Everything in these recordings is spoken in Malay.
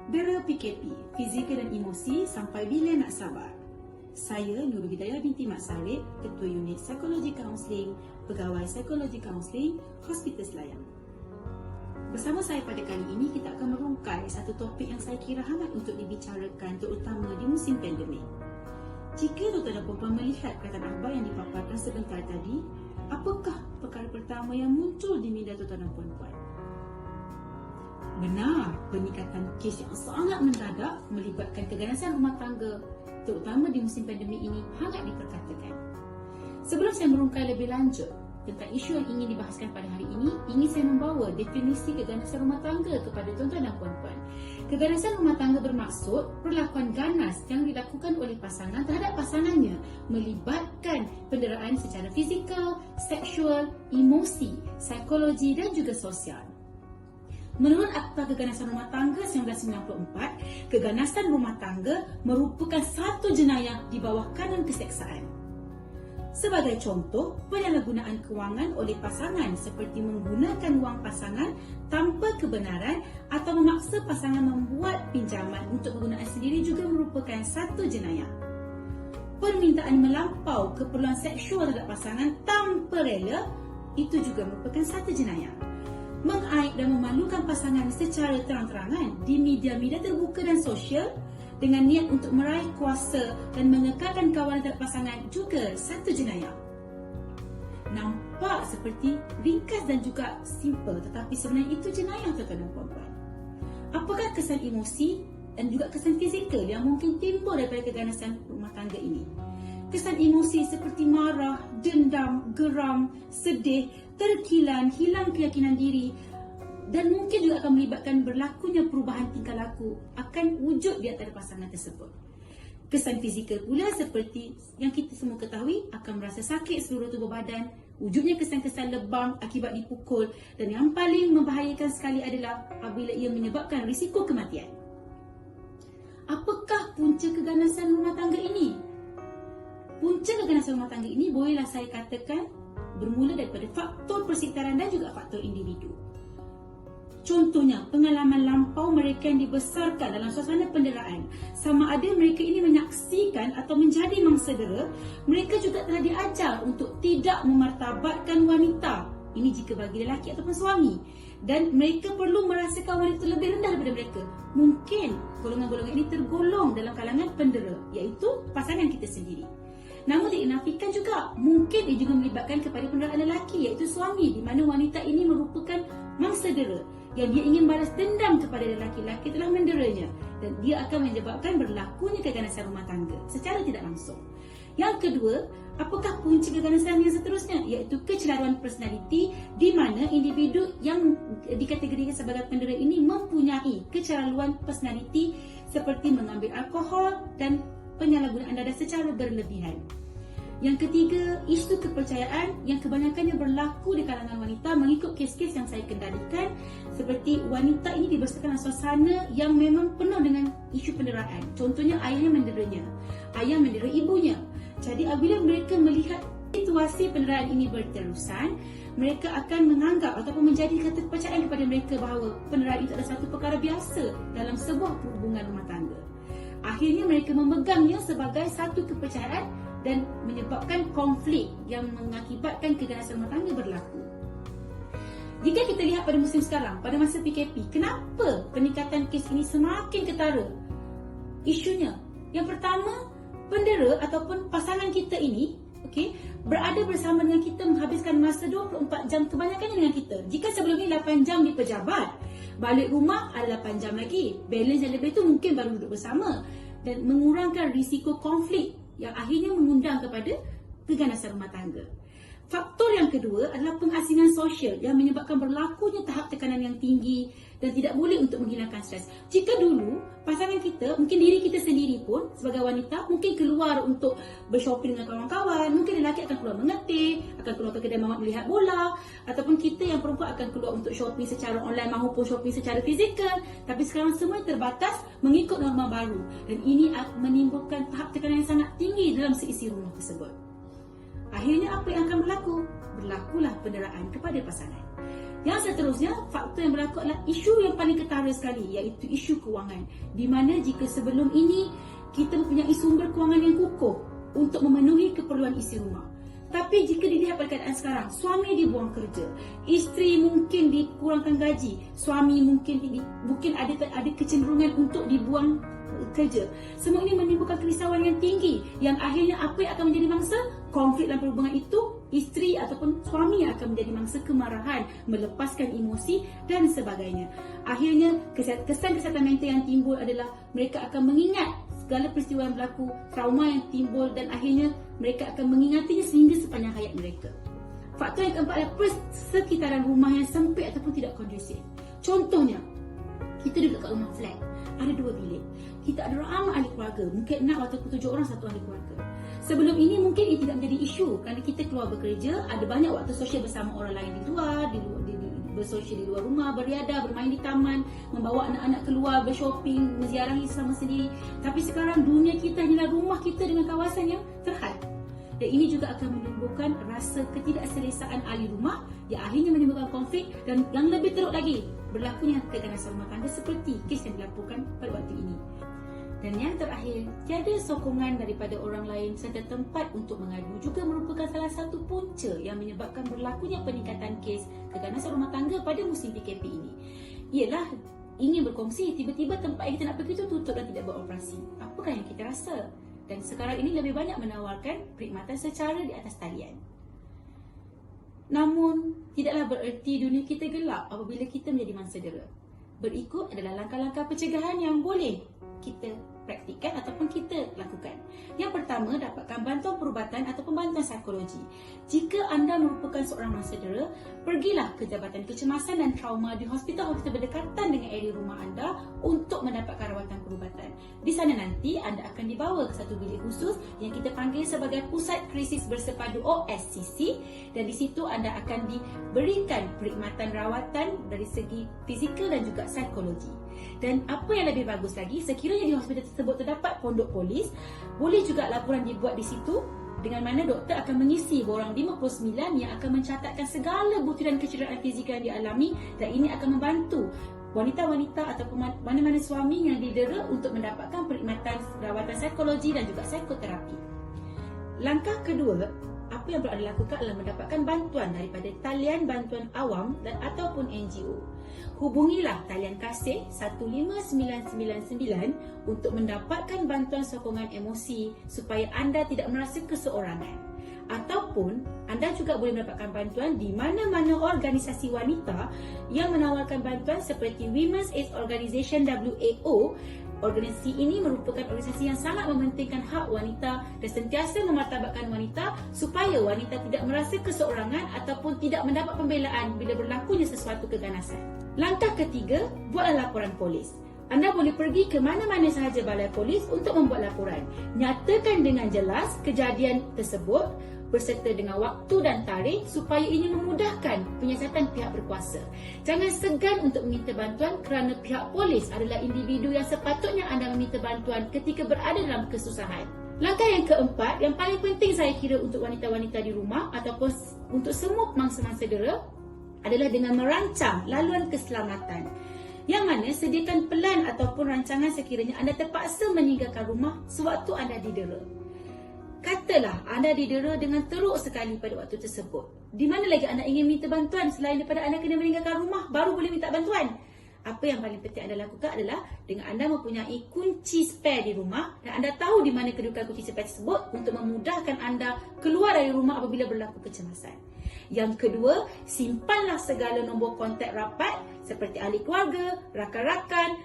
Dera PKP, fizikal dan emosi sampai bila nak sabar? Saya Nurul Hidayah binti Mat Sarip, Ketua Unit Psikologi Kaunseling, Pegawai Psikologi Kaunseling, Hospital Selayang. Bersama saya pada kali ini, kita akan merungkai satu topik yang saya kira hangat untuk dibicarakan, terutama di musim pandemik. Jika tuan-tuan dan puan-puan melihat perkataan akhbar yang dipaparkan sebentar tadi, apakah perkara pertama yang muncul di minda tuan-tuan dan puan-puan? Benar, peningkatan kes yang sangat mendadak melibatkan keganasan rumah tangga, terutama di musim pandemik ini, hangat diperkatakan. Sebelum saya merungkai lebih lanjut tentang isu yang ingin dibahaskan pada hari ini, ingin saya membawa definisi keganasan rumah tangga kepada tuan-tuan dan puan-puan. Keganasan rumah tangga bermaksud perlakuan ganas yang dilakukan oleh pasangan terhadap pasangannya, melibatkan penderaan secara fizikal, seksual, emosi, psikologi dan juga sosial. Menurut Akta Keganasan Rumah Tangga 1994, keganasan rumah tangga merupakan satu jenayah di bawah kanun keseksaan. Sebagai contoh, penyalahgunaan kewangan oleh pasangan seperti menggunakan wang pasangan tanpa kebenaran atau memaksa pasangan membuat pinjaman untuk penggunaan sendiri juga merupakan satu jenayah. Permintaan melampau keperluan seksual terhadap pasangan tanpa rela, itu juga merupakan satu jenayah. Mengaib dan memalukan pasangan secara terang-terangan di media-media terbuka dan sosial dengan niat untuk meraih kuasa dan mengekalkan kawanan terhadap pasangan juga satu jenayah. Nampak seperti ringkas dan juga simple, tetapi sebenarnya itu jenayah tuan-tuan dan puan-puan. Apakah kesan emosi dan juga kesan fizikal yang mungkin timbul daripada keganasan rumah tangga ini? Kesan emosi seperti marah, dendam, geram, sedih, terkilan, hilang keyakinan diri dan mungkin juga akan melibatkan berlakunya perubahan tingkah laku akan wujud di antara pasangan tersebut. Kesan fizikal pula seperti yang kita semua ketahui akan merasa sakit seluruh tubuh badan, wujudnya kesan-kesan lebam akibat dipukul dan yang paling membahayakan sekali adalah apabila ia menyebabkan risiko kematian. Apakah punca keganasan rumah tangga ini? Punca keganasan rumah tangga ini bolehlah saya katakan bermula daripada faktor persekitaran dan juga faktor individu. Contohnya, pengalaman lampau mereka yang dibesarkan dalam suasana penderaan. Sama ada mereka ini menyaksikan atau menjadi mangsa dera, mereka juga telah diajar untuk tidak memartabatkan wanita. Ini jika bagi lelaki ataupun suami. Dan mereka perlu merasakan wanita lebih rendah daripada mereka. Mungkin golongan-golongan ini tergolong dalam kalangan pendera, iaitu pasangan kita sendiri. Namun dinafikan juga mungkin ia juga melibatkan kepada penderaan lelaki, iaitu suami, di mana wanita ini merupakan mangsa dera yang dia ingin balas dendam kepada lelaki telah menderanya dan dia akan menyebabkan berlakunya keganasan rumah tangga secara tidak langsung. Yang kedua, apakah punca keganasan yang seterusnya, iaitu kecelaruan personaliti, di mana individu yang dikategorikan sebagai pendera ini mempunyai kecelaruan personaliti seperti mengambil alkohol dan penyalahgunaan dadah secara berlebihan. Yang ketiga, isu kepercayaan yang kebanyakannya berlaku di kalangan wanita mengikut kes-kes yang saya kendalikan, seperti wanita ini dibesarkan dalam suasana yang memang penuh dengan isu penderaan. Contohnya, ayahnya menderanya, ayah mendera ibunya. Jadi apabila mereka melihat situasi penderaan ini berterusan, mereka akan menganggap ataupun menjadikan kepercayaan kepada mereka bahawa penderaan itu adalah satu perkara biasa dalam sebuah hubungan rumah tangga. Akhirnya mereka memegangnya sebagai satu kepercayaan dan menyebabkan konflik yang mengakibatkan keganasan rumah tangga berlaku. Jika kita lihat pada musim sekarang, pada masa PKP, kenapa peningkatan kes ini semakin ketara? Isunya, yang pertama, pendera ataupun pasangan kita ini berada bersama dengan kita, menghabiskan masa 24 jam kebanyakannya dengan kita. Jika sebelum ini 8 jam di pejabat, balik rumah ada 8 jam lagi. Balance yang lebih itu mungkin baru duduk bersama dan mengurangkan risiko konflik yang akhirnya mengundang kepada keganasan rumah tangga. Faktor yang kedua adalah pengasingan sosial yang menyebabkan berlakunya tahap tekanan yang tinggi dan tidak boleh untuk menghilangkan stres. Jika dulu pasangan kita, mungkin diri kita sendiri pun sebagai wanita mungkin keluar untuk bershopping dengan kawan-kawan, mungkin lelaki akan keluar mengetik, akan keluar ke kedai mamak melihat bola, ataupun kita yang perempuan akan keluar untuk shopping secara online maupun shopping secara fizikal. Tapi sekarang semua terbatas mengikut norma baru dan ini menimbulkan tahap tekanan yang sangat tinggi dalam seisi rumah tersebut. Akhirnya apa yang akan berlaku? berlakulah penderaan kepada pasangan. Yang seterusnya, faktor yang berlaku adalah isu yang paling ketara sekali, iaitu isu kewangan. Di mana jika sebelum ini kita mempunyai sumber kewangan yang kukuh untuk memenuhi keperluan isi rumah. Tapi jika dilihat pada keadaan sekarang, suami dibuang kerja, isteri mungkin dikurangkan gaji, suami mungkin ada kecenderungan untuk dibuang kerja. Semua ini menimbulkan kerisauan yang tinggi, yang akhirnya apa yang akan menjadi mangsa konflik dalam perhubungan itu, isteri ataupun suami yang akan menjadi mangsa kemarahan, melepaskan emosi dan sebagainya. Akhirnya kesan kesihatan mental yang timbul adalah mereka akan mengingat segala peristiwa yang berlaku, trauma yang timbul, dan akhirnya mereka akan mengingatinya sehingga sepanjang hayat mereka. Faktor yang keempat adalah persekitaran rumah yang sempit ataupun tidak kondusif. Contohnya, kita duduk kat rumah flat, ada 2 bilik. Kita ada ramai ahli keluarga, mungkin 6 ataupun 7 orang satu ahli keluarga. Sebelum ini mungkin ia tidak menjadi isu kerana kita keluar bekerja, ada banyak waktu sosial bersama orang lain di luar, bersosial di luar rumah, beriadah, bermain di taman, membawa anak-anak keluar, bershopping, menziarahi sesama sendiri. Tapi sekarang dunia kita hanyalah rumah kita dengan kawasan yang terhad. Dan ini juga akan menimbulkan rasa ketidakselesaan ahli rumah yang akhirnya menimbulkan konflik, dan yang lebih teruk lagi, berlakunya keganasan rumah tangga seperti kes yang dilaporkan pada waktu ini. Dan yang terakhir, tiada sokongan daripada orang lain serta tempat untuk mengadu juga merupakan salah satu punca yang menyebabkan berlakunya peningkatan kes keganasan rumah tangga pada musim PKP ini. Ialah ingin berkongsi, tiba-tiba tempat yang kita nak pergi itu tutup dan tidak beroperasi. Apakah yang kita rasa? Dan sekarang ini lebih banyak menawarkan perkhidmatan secara di atas talian. Namun, tidaklah bererti dunia kita gelap apabila kita menjadi mangsa dera. Berikut adalah langkah-langkah pencegahan yang boleh kita praktikkan ataupun kita lakukan. Yang pertama, dapatkan bantuan perubatan ataupun bantuan psikologi. Jika anda merupakan seorang mangsa dera, pergilah ke Jabatan Kecemasan dan Trauma di hospital-hospital berdekatan dengan area rumah anda untuk mendapatkan rawatan perubatan. Di sana nanti anda akan dibawa ke satu bilik khusus yang kita panggil sebagai Pusat Krisis Bersepadu OSCC, dan di situ anda akan diberikan perkhidmatan rawatan dari segi fizikal dan juga psikologi. Dan apa yang lebih bagus lagi, sekiranya di hospital tersebut terdapat pondok polis, boleh juga laporan dibuat di situ, dengan mana doktor akan mengisi borang 59 yang akan mencatatkan segala butiran kecederaan fizikal yang dialami, dan ini akan membantu wanita-wanita ataupun mana-mana suami yang didera untuk mendapatkan perkhidmatan rawatan psikologi dan juga psikoterapi. Langkah kedua, apa yang perlu anda lakukan adalah mendapatkan bantuan daripada talian bantuan awam dan ataupun NGO. Hubungilah talian kasih 15999 untuk mendapatkan bantuan sokongan emosi supaya anda tidak merasa keseorangan. Ataupun anda juga boleh mendapatkan bantuan di mana-mana organisasi wanita yang menawarkan bantuan seperti Women's AIDS Organisation WAO. Organisasi ini merupakan organisasi yang sangat mementingkan hak wanita dan sentiasa memartabatkan wanita supaya wanita tidak merasa keseorangan ataupun tidak mendapat pembelaan bila berlakunya sesuatu keganasan. Langkah ketiga, buatlah laporan polis. Anda boleh pergi ke mana-mana sahaja balai polis untuk membuat laporan. Nyatakan dengan jelas kejadian tersebut berserta dengan waktu dan tarikh supaya ini memudahkan penyiasatan pihak berkuasa. Jangan segan untuk meminta bantuan kerana pihak polis adalah individu yang sepatutnya anda meminta bantuan ketika berada dalam kesusahan. Langkah yang keempat, yang paling penting saya kira untuk wanita-wanita di rumah ataupun untuk semua mangsa-mangsa dera adalah dengan merancang laluan keselamatan. Yang mana sediakan pelan ataupun rancangan sekiranya anda terpaksa meninggalkan rumah sewaktu anda didera. Katalah anda didera dengan teruk sekali pada waktu tersebut. Di mana lagi anda ingin minta bantuan selain daripada anda kena meninggalkan rumah baru boleh minta bantuan? Apa yang paling penting anda lakukan adalah dengan anda mempunyai kunci spare di rumah dan anda tahu di mana kedudukan kunci spare tersebut untuk memudahkan anda keluar dari rumah apabila berlaku kecemasan. Yang kedua, simpanlah segala nombor kontak rapat seperti ahli keluarga, rakan-rakan,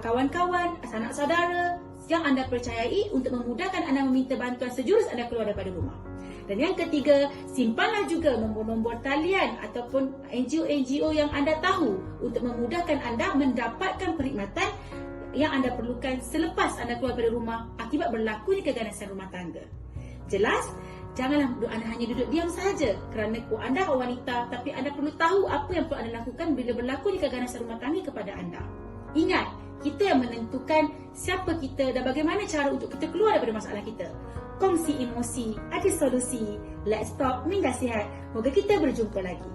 kawan-kawan, sanak saudara yang anda percayai untuk memudahkan anda meminta bantuan sejurus anda keluar daripada rumah. Dan yang ketiga, simpanlah juga nombor-nombor talian ataupun NGO-NGO yang anda tahu untuk memudahkan anda mendapatkan perkhidmatan yang anda perlukan selepas anda keluar dari rumah akibat berlakunya keganasan rumah tangga. Jelas? Janganlah anda hanya duduk diam sahaja kerana anda wanita, tapi anda perlu tahu apa yang perlu anda lakukan bila berlakunya keganasan rumah tangga kepada anda. Ingat, kita yang menentukan siapa kita dan bagaimana cara untuk kita keluar daripada masalah kita. kongsi emosi, ada solusi. Let's talk, minda sihat. Moga kita berjumpa lagi.